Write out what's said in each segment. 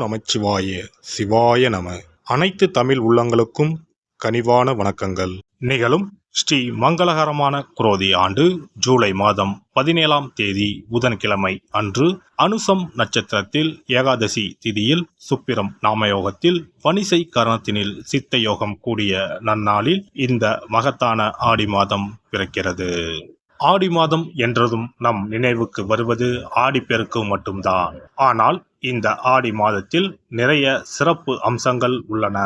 நமச்சிவாய சிவாய நம. அனைத்து தமிழ் உள்ளங்களுக்கும் கனிவான வணக்கங்கள். நிகழும் ஸ்ரீ மங்களகரமான குரோதி ஆண்டு ஜூலை மாதம் 17ஆம் தேதி புதன்கிழமை அன்று அனுசம் நட்சத்திரத்தில் ஏகாதசி திதியில் சுப்பிரம் நாமயோகத்தில் பனிசை கரணத்தினில் சித்த யோகம் கூடிய நன்னாளில் இந்த மகத்தான ஆடி மாதம் பிறக்கிறது. ஆடி மாதம் என்றதும் நம் நினைவுக்கு வருவது ஆடிப்பெருக்கு மட்டும்தான். ஆனால் இந்த ஆடி மாதத்தில் நிறைய சிறப்பு அம்சங்கள் உள்ளன.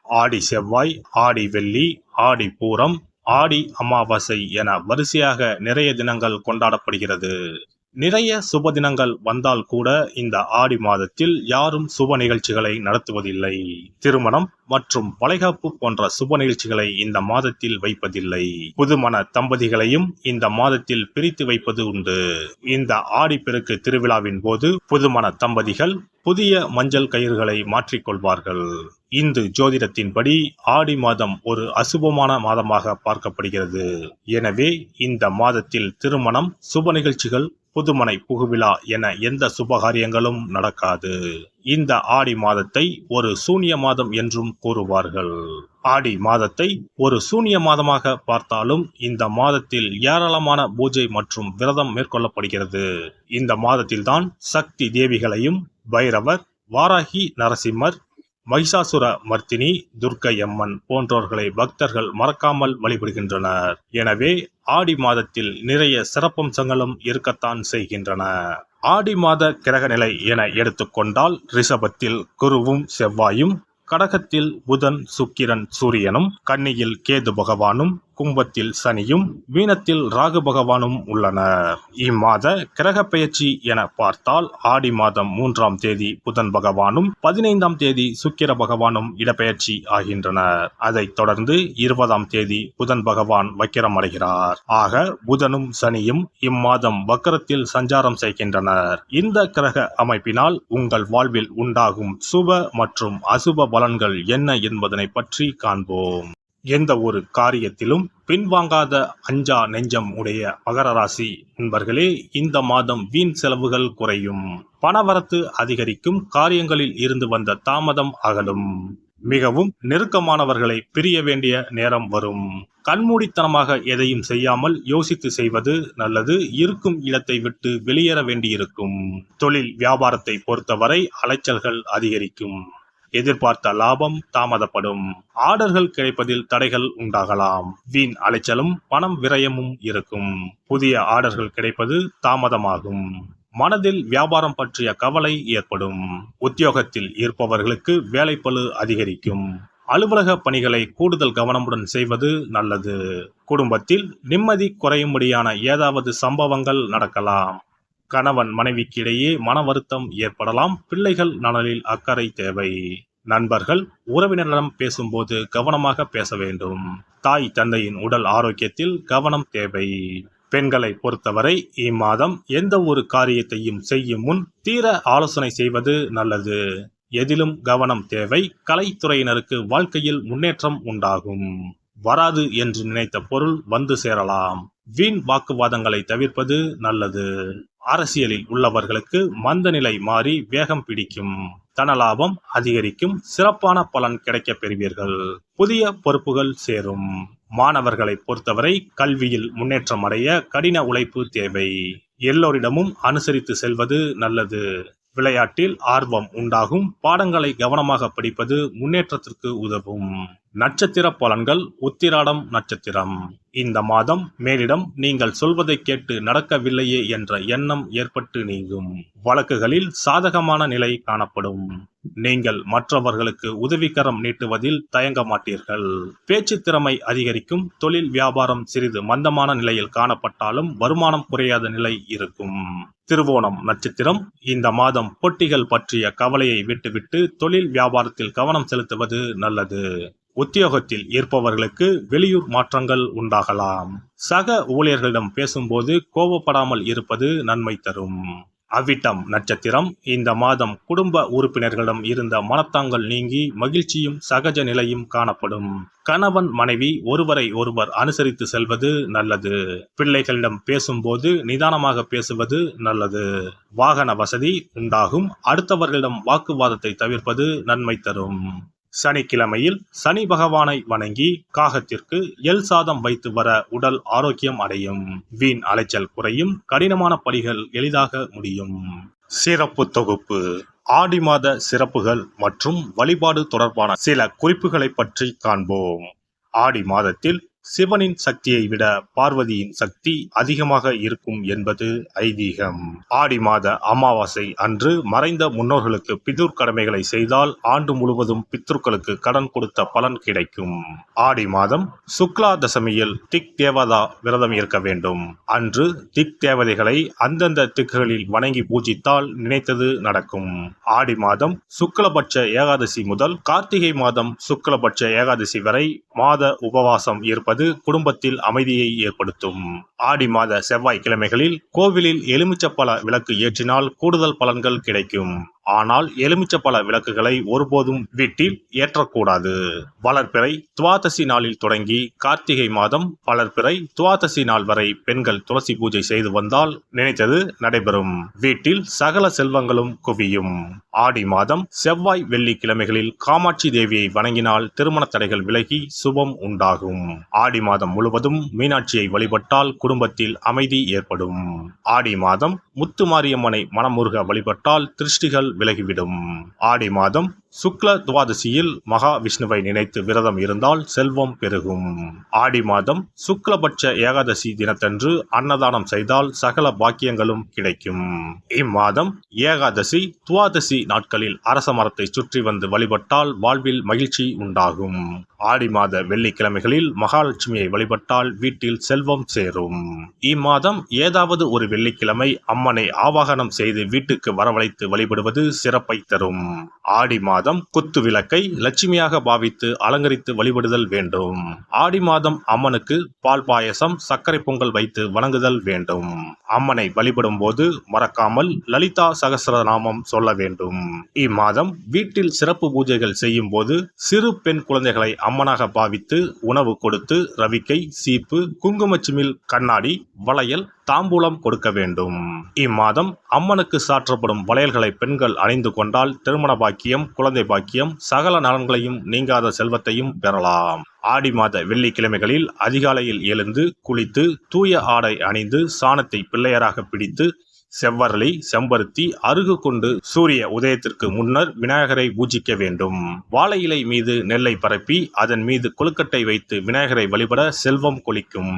ஆடி செவ்வாய், ஆடி வெள்ளி, ஆடி பூரம், ஆடி அமாவாசை என வரிசையாக நிறைய தினங்கள் கொண்டாடப்படுகிறது. நிறைய சுப தினங்கள் வந்தால் கூட இந்த ஆடி மாதத்தில் யாரும் சுப நிகழ்ச்சிகளை நடத்துவதில்லை. திருமணம் மற்றும் வளைகாப்பு போன்ற சுப நிகழ்ச்சிகளை இந்த மாதத்தில் வைப்பதில்லை. புதுமண தம்பதிகளையும் இந்த மாதத்தில் பிரித்து வைப்பது உண்டு. இந்த ஆடிப்பெருக்கு திருவிழாவின் போது புதுமண தம்பதிகள் புதிய மஞ்சள் கயிறுகளை மாற்றிக்கொள்வார்கள். இந்து ஜோதிடத்தின்படி ஆடி மாதம் ஒரு அசுபமான மாதமாக பார்க்கப்படுகிறது. எனவே இந்த மாதத்தில் திருமணம், சுப நிகழ்ச்சிகள், புதுமனை புகுவிழா என எந்த சுபகாரியங்களும் நடக்காது. இந்த ஆடி மாதத்தை ஒரு சூன்ய மாதம் என்றும் கூறுவார்கள். ஆடி மாதத்தை ஒரு சூன்ய மாதமாக பார்த்தாலும் இந்த மாதத்தில் ஏராளமான பூஜை மற்றும் விரதம் மேற்கொள்ளப்படுகிறது. இந்த மாதத்தில்தான் சக்தி தேவிகளையும் பைரவர், வாராகி நரசிம்மர், மகிஷாசுர மர்த்தினி, துர்க்கை அம்மன் போன்றோர்களை பக்தர்கள் மறக்காமல் வழிபடுகின்றனர். எனவே ஆடி மாதத்தில் நிறைய சிறப்பம்சங்களும் இருக்கத்தான் செய்கின்றன. ஆடி மாத கிரக நிலை என எடுத்துக்கொண்டால் ரிஷபத்தில் குருவும் செவ்வாயும், கடகத்தில் புதன், சுக்கிரன், சூரியனும், கன்னியில் கேது பகவானும், கும்பத்தில் சனியும், மீனத்தில் ராகு பகவானும் உள்ளனர். இம்மாத கிரக பெயர்ச்சி என பார்த்தால் ஆடி மாதம் 3ஆம் தேதி புதன் பகவானும் 15ஆம் தேதி சுக்கிர பகவானும் இடப்பெயர்ச்சி ஆகின்றனர். அதைத் தொடர்ந்து 20ஆம் தேதி புதன் பகவான் வக்கிரம் அடைகிறார். ஆக புதனும் சனியும் இம்மாதம் வக்கரத்தில் சஞ்சாரம் செய்கின்றனர். இந்த கிரக அமைப்பினால் உங்கள் வாழ்வில் உண்டாகும் சுப மற்றும் அசுப பலன்கள் என்ன என்பதனை பற்றி காண்போம். எந்த ஒரு காரியத்திலும் பின்வாங்காத அஞ்சா நெஞ்சம் உடைய மகர ராசி நண்பர்களே, இந்த மாதம் வீண் செலவுகள் குறையும், பணவரத்து அதிகரிக்கும், காரியங்களில் இருந்து வந்த தாமதம் அகலும், மிகவும் நெருக்கமானவர்களை பிரிய வேண்டிய நேரம் வரும். கண்மூடித்தனமாக எதையும் செய்யாமல் யோசித்து செய்வது நல்லது. இருக்கும் இடத்தை விட்டு வெளியேற வேண்டியிருக்கும். தொழில் வியாபாரத்தை பொறுத்தவரை அலைச்சல்கள் அதிகரிக்கும். எதிர்பார்த்த லாபம் தாமதப்படும். ஆர்டர்கள் கிடைப்பதில் தடைகள் உண்டாகலாம். வீண் அலைச்சலும் பணம் விரயமும் இருக்கும். புதிய ஆர்டர்கள் கிடைப்பது தாமதமாகும். மனதில் வியாபாரம் பற்றிய கவலை ஏற்படும். உத்தியோகத்தில் இருப்பவர்களுக்கு வேலைப்பளு அதிகரிக்கும். அலுவலக பணிகளை கூடுதல் கவனமுடன் செய்வது நல்லது. குடும்பத்தில் நிம்மதி குறையும்படியான ஏதாவது சம்பவங்கள் நடக்கலாம். கணவன் மனைவிக்கு இடையே மன வருத்தம் ஏற்படலாம். பிள்ளைகள் நலனில் அக்கறை தேவை. நண்பர்கள், உறவினரிடம் பேசும்போது கவனமாக பேச வேண்டும். தாய் தந்தையின் உடல் ஆரோக்கியத்தில் கவனம் தேவை. பெண்களை பொறுத்தவரை இம்மாதம் எந்த ஒரு காரியத்தையும் செய்யும் முன் தீர ஆலோசனை செய்வது நல்லது. எதிலும் கவனம் தேவை. கலைத்துறையினருக்கு வாழ்க்கையில் முன்னேற்றம் உண்டாகும். வராது என்று நினைத்த பொருள் வந்து சேரலாம். வீண் வாக்குவாதங்களை தவிர்ப்பது நல்லது. அரசியலில் உள்ளவர்களுக்கு மந்த நிலை மாறி வேகம் பிடிக்கும். தனலாபம் அதிகரிக்கும். சிறப்பான பலன் கிடைக்கப் பெறுவீர்கள். புதிய பொறுப்புகள் சேரும். மாணவர்களை பொறுத்தவரை கல்வியில் முன்னேற்றம் அடைய கடின உழைப்பு தேவை. எல்லோரிடமும் அனுசரித்து செல்வது நல்லது. விளையாட்டில் ஆர்வம் உண்டாகும். பாடங்களை கவனமாக படிப்பது முன்னேற்றத்திற்கு உதவும். நட்சத்திர பலன்கள். உத்திராடம் நட்சத்திரம். இந்த மாதம் மேலிடம் நீங்கள் சொல்வதை கேட்டு நடக்கவில்லையே என்ற எண்ணம் ஏற்பட்டு நீங்கும். வழக்குகளில் சாதகமான நிலை காணப்படும். நீங்கள் மற்றவர்களுக்கு உதவிக்கரம் நீட்டுவதில் தயங்க மாட்டீர்கள். பேச்சு திறமை அதிகரிக்கும். தொழில் வியாபாரம் சிறிது மந்தமான நிலையில் காணப்பட்டாலும் வருமானம் குறையாத நிலை இருக்கும். திருவோணம் நட்சத்திரம். இந்த மாதம் போட்டிகள் பற்றிய கவலையை விட்டுவிட்டு தொழில் வியாபாரத்தில் கவனம் செலுத்துவது நல்லது. உத்தியோகத்தில் இருப்பவர்களுக்கு வெளியூர் மாற்றங்கள் உண்டாகலாம். சக ஊழியர்களிடம் பேசும்போது கோபப்படாமல் இருப்பது நன்மை தரும். அவிட்டம் நட்சத்திரம். இந்த மாதம் குடும்ப உறுப்பினர்களிடம் இருந்த மனத்தாங்கல் நீங்கி மகிழ்ச்சியும் சகஜ நிலையும் காணப்படும். கணவன் மனைவி ஒருவரை ஒருவர் அனுசரித்து செல்வது நல்லது. பிள்ளைகளிடம் பேசும்போது நிதானமாக பேசுவது நல்லது. வாகன வசதி உண்டாகும். அடுத்தவர்களிடம் வாக்குவாதத்தை தவிர்ப்பது நன்மை தரும். சனிக்கிழமையில் சனி பகவானை வணங்கி காகத்திற்கு எள் சாதம் வைத்து வர உடல் ஆரோக்கியம் அடையும். வீண் அலைச்சல் குறையும். கடினமான பணிகள் எளிதாக முடியும். சிறப்பு தொகுப்பு. ஆடி மாத சிறப்புகள் மற்றும் வழிபாடு தொடர்பான சில குறிப்புகளை பற்றி காண்போம். ஆடி மாதத்தில் சிவனின் சக்தியை விட பார்வதியின் சக்தி அதிகமாக இருக்கும் என்பது ஐதீகம். ஆடி மாத அமாவாசை அன்று மறைந்த முன்னோர்களுக்கு பிதுர் கடமைகளை செய்தால் ஆண்டு முழுவதும் பித்ருக்களுக்கு கடன் கொடுத்த பலன் கிடைக்கும். ஆடி மாதம் சுக்லா தசமியில் திக் தேவதா விரதம் இருக்க வேண்டும். அன்று திக் தேவதைகளை அந்தந்த திக்குகளில் வணங்கி பூஜித்தால் நினைத்தது நடக்கும். ஆடி மாதம் சுக்லபட்ச ஏகாதசி முதல் கார்த்திகை மாதம் சுக்லபட்ச ஏகாதசி வரை மாத உபவாசம் இருப்பது குடும்பத்தில் அமைதியை ஏற்படுத்தும். ஆடி மாத செவ்வாய்க்கிழமைகளில் கோவிலில் எலுமிச்சப்பழ விளக்கு ஏற்றினால் கூடுதல் பலன்கள் கிடைக்கும். ஆனால் எலுமிச்சப்பழ விளக்குகளை ஒருபோதும் வீட்டில் ஏற்றக்கூடாது. வளர்பிறை துவாதசி நாளில் தொடங்கி கார்த்திகை மாதம் வளர்பிறை துவாதசி நாள் வரை பெண்கள் துளசி பூஜை செய்து வந்தால் நினைத்தது நடைபெறும். வீட்டில் சகல செல்வங்களும் குவியும். ஆடி மாதம் செவ்வாய் வெள்ளிக்கிழமைகளில் காமாட்சி தேவியை வணங்கினால் திருமண தடைகள் விலகி சுபம் உண்டாகும். ஆடி மாதம் முழுவதும் மீனாட்சியை வழிபட்டால் குடும்பத்தில் அமைதி ஏற்படும். ஆடி மாதம் முத்துமாரியம்மனை மனமுருக வழிபட்டால் திருஷ்டிகள் விலகிவிடும். ஆடி மாதம் சுக்ல துவாதசியில் மகா விஷ்ணுவை நினைத்து விரதம் இருந்தால் செல்வம் பெருகும். ஆடி மாதம் சுக்லபட்ச ஏகாதசி தினத்தன்று அன்னதானம் செய்தால் சகல பாக்கியங்களும் கிடைக்கும். இம்மாதம் ஏகாதசி துவாதசி நாட்களில் அரச மரத்தை சுற்றி வந்து வழிபட்டால் வாழ்வில் மகிழ்ச்சி உண்டாகும். ஆடி மாத வெள்ளிக்கிழமைகளில் மகாலட்சுமியை வழிபட்டால் வீட்டில் செல்வம் சேரும். இம்மாதம் ஏதாவது ஒரு வெள்ளிக்கிழமை அம்மனை ஆவாகனம் செய்து வீட்டுக்கு வரவழைத்து வழிபடுவது சிறப்பை தரும். ஆடி மாதம் குத்து விளக்கை லட்சுமியாக பாவித்து அலங்கரித்து வழிபடுதல் வேண்டும். ஆடி மாதம் அம்மனுக்கு பால் பாயசம் சர்க்கரை பொங்கல் வைத்து வணங்குதல் வேண்டும். அம்மனை வழிபடும் போது மறக்காமல் லலிதா சகஸ்ரநாமம் சொல்ல வேண்டும். இம்மாதம் வீட்டில் சிறப்பு பூஜைகள் செய்யும் போது சிறு பெண் குழந்தைகளை அம்மனாக பாவித்து உணவு கொடுத்து ரவிக்கை சீப்பு குங்குமச்சிமிழ் கண்ணாடி வளையல் தாம்பூலம் கொடுக்க வேண்டும். இம்மாதம் அம்மனுக்கு சாற்றப்படும் வளையல்களை பெண்கள் அணிந்து கொண்டால் திருமண பாக்கியம் குழந்தை பாக்கியம் சகல நலன்களையும் நீங்காத செல்வத்தையும் பெறலாம். ஆடி மாத வெள்ளிக்கிழமைகளில் அதிகாலையில் எழுந்து குளித்து தூய ஆடை அணிந்து சாணத்தை பிள்ளையராக பிடித்து செவ்வரளி செம்பருத்தி அருகு கொண்டு சூரிய உதயத்திற்கு முன்னர் விநாயகரை பூஜிக்க வேண்டும். வாழை இலை மீது நெல்லை பரப்பி அதன் மீது கொழுக்கட்டை வைத்து விநாயகரை வழிபட செல்வம் கொளிக்கும்.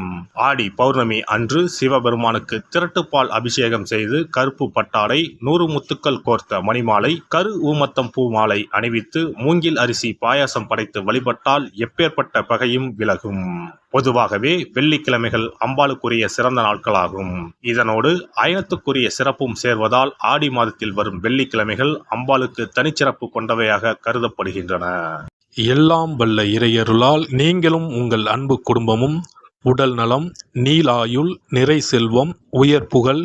ஆடி பௌர்ணமி அன்று சிவபெருமானுக்கு திரட்டுப்பால் அபிஷேகம் செய்து கருப்பு பட்டாடை 100 முத்துக்கள் கோர்த்த மணிமாலை கரு ஊமத்தம் பூ மாலை அணிவித்து மூங்கில் அரிசி பாயாசம் படைத்து வழிபட்டால் எப்பேற்பட்ட பகையும் விலகும். பொதுவாகவே வெள்ளிக்கிழமைகள் அம்பாளுக்குரிய சிறந்த நாட்களாகும். இதனோடு அயனத்துக்குரிய சிறப்பும் சேர்வதால் ஆடி மாதத்தில் வரும் வெள்ளிக்கிழமைகள் அம்பாளுக்கு தனிச்சிறப்பு கொண்டவையாக கருதப்படுகின்றன. எல்லாம் வல்ல இறையருளால் நீங்களும் உங்கள் அன்பு குடும்பமும் உடல் நலம் நீலாயுள் நிறை செல்வம் உயர் புகழ்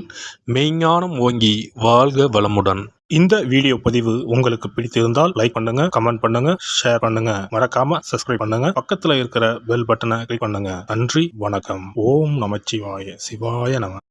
மெய்ஞானம் ஓங்கி வாழ்க வளமுடன். இந்த வீடியோ பதிவு உங்களுக்கு பிடித்திருந்தால் லைக் பண்ணுங்க, கமெண்ட் பண்ணுங்க, ஷேர் பண்ணுங்க, மறக்காம சப்ஸ்கிரைப் பண்ணுங்க, பக்கத்துல இருக்கிற பெல் பட்டனை கிளிக் பண்ணுங்க. நன்றி, வணக்கம். ஓம் நமச்சிவாய. சிவாய நம.